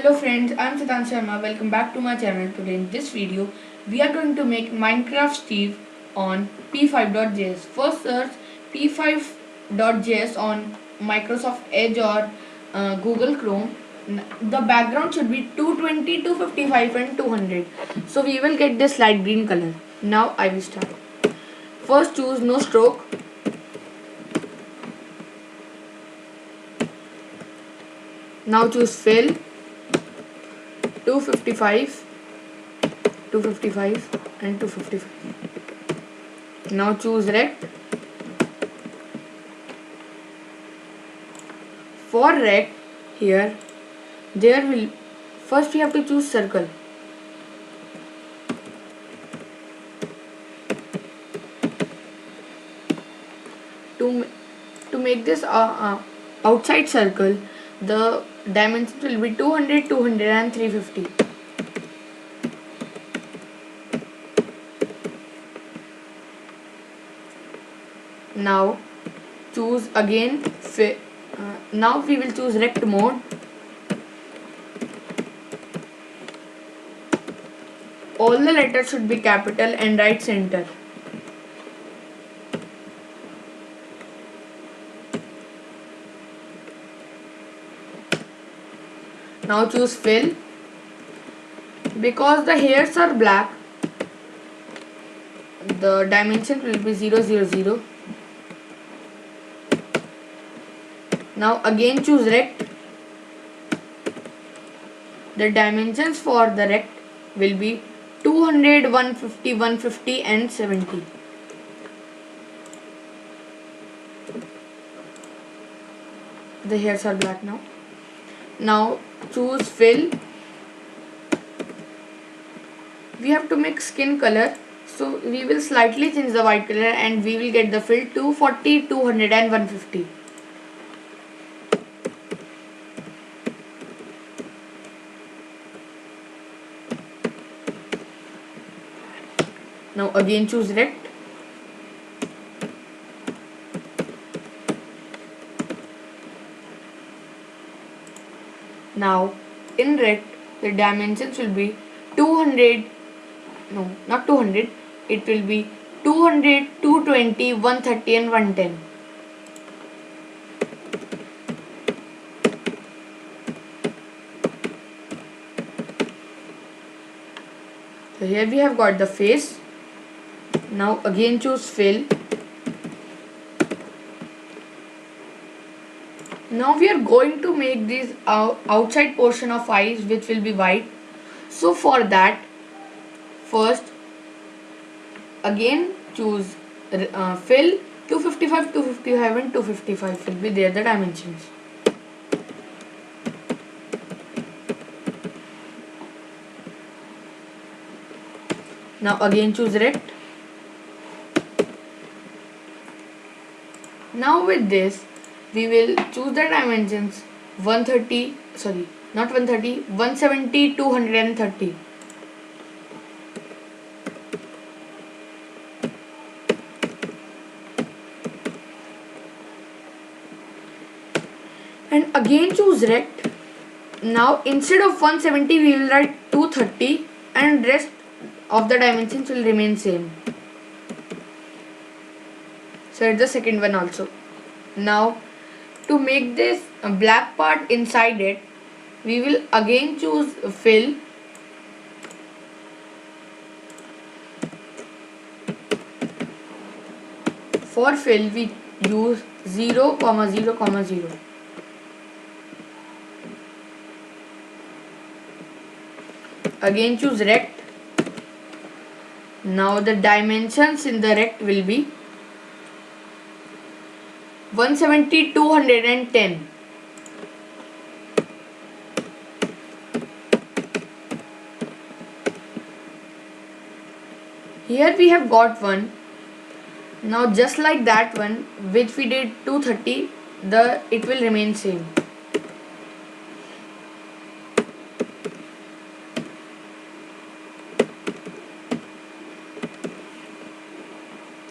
Hello friends, I am Siddhant Sharma. Welcome back to my channel. Today in this video, we are going to make Minecraft Steve on P5.js. First search P5.js on Microsoft Edge or Google Chrome. The background should be 220, 255 and 200. So we will get this light green color. Now I will start. First choose no stroke. Now choose fill. 255 and 255. Now choose rect. For rect, here there will first we have to choose circle. To make this outside circle, the dimensions will be 200, 200 and 350. Now choose again now we will choose rect mode. All the letters should be capital and right center. Now choose fill. Because the hairs are black, the dimension will be 0, 0, 0. Now again choose rect. The dimensions for the rect will be 200, 150, 150 and 70. The hairs are black now. Now choose fill. We have to make skin color, so we will slightly change the white color and we will get the fill 240, 200 and 150. Now again choose rect. Now in rect the dimensions will be 200, no not 200, it will be 200, 220, 130 and 110. So here we have got the face. Now again choose fill. Now we are going to make this outside portion of eyes which will be white. So for that, first again choose fill 255, 255 and 255 will be there the dimensions. Now again choose rect. Now with this we will choose the dimensions 130, sorry not 130, 170, 230. And again choose rect. Now instead of 170 we will write 230 and rest of the dimensions will remain same. So it's the second one also. Now to make this black part inside it, we will again choose fill. For fill we use 0, 0, 0. Again choose rect. Now the dimensions in the rect will be 170, 210. Here we have got one. Now just like that one which we did 230, it will remain same.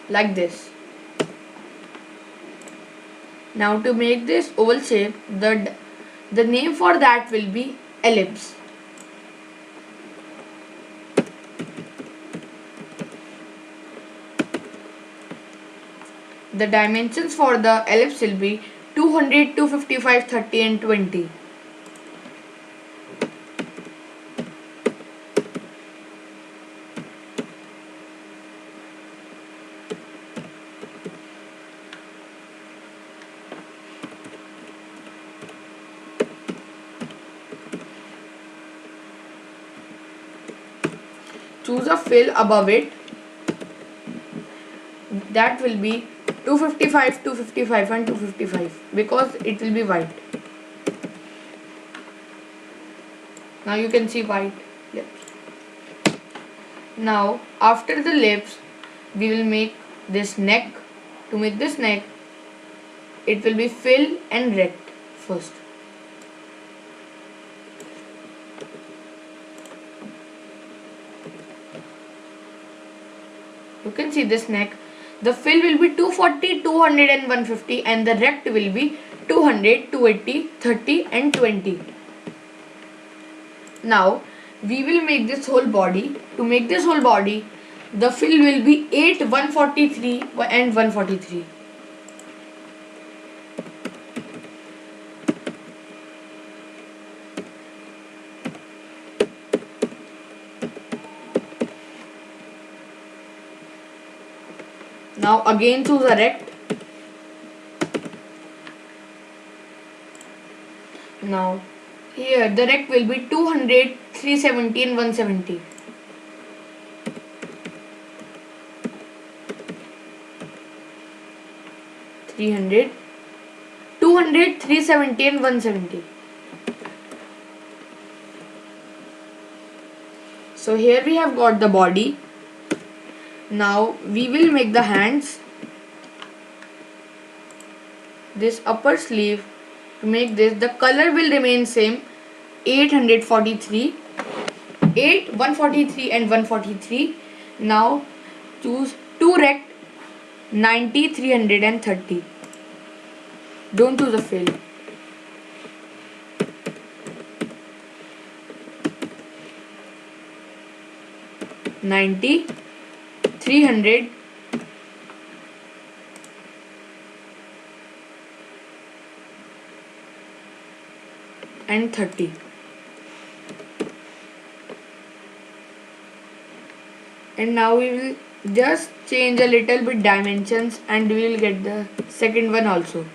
Like this. Now to make this oval shape, the name for that will be ellipse. The dimensions for the ellipse will be 200, 255, 30 and 20. Choose a fill above it. That will be 255, 255 and 255 because it will be white. Now you can see white lips. Now after the lips we will make this neck. To make this neck it will be fill and rect first. You can see this neck. The fill will be 240, 200 and 150 and the rect will be 200, 280, 30 and 20. Now we will make this whole body. To make this whole body, the fill will be 8, 143 and 143. Now again choose a rect. Now here the rect will be 200, 370 and 170. $300, 200, 370 and 170. So here we have got the body. Now we will make the hands. This upper sleeve, to make this, the color will remain same, 843, 8, 143 and 143. Now choose 2 rect, 90, 330. Don't choose a fill. $90, 300 and 30. And now we will just change a little bit dimensions and we will get the second one also.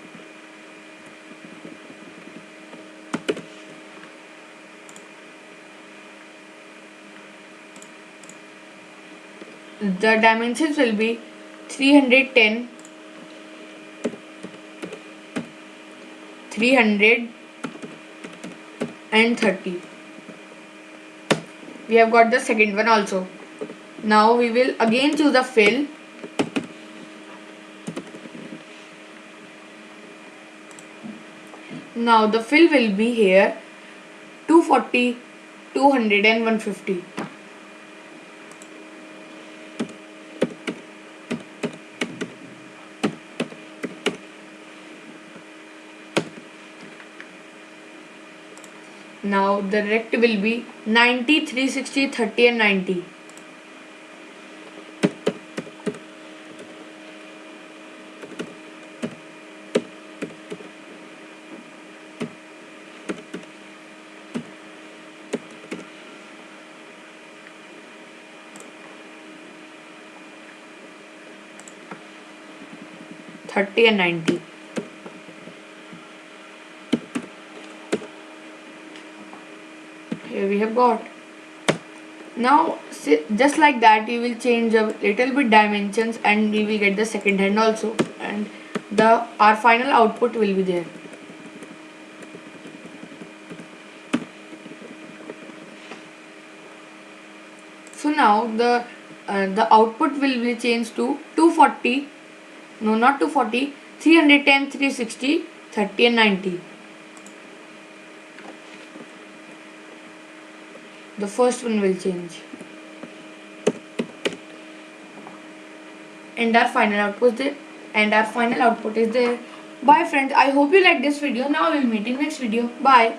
The dimensions will be 310, 300 and 30. We have got the second one also. Now we will again choose a fill. Now the fill will be here 240, 200 and 150. Now the rect will be 90, 360, 30 and 90. $30 and $90. Here we have got. Now just like that you will change a little bit dimensions and we will get the second hand also, and our final output will be there. So now the output will be changed to 240, no not 240, 310, 360, 30 and 90. The first one will change. And our final output is there. Bye friends, I hope you like this video. Now we'll meet in next video. Bye.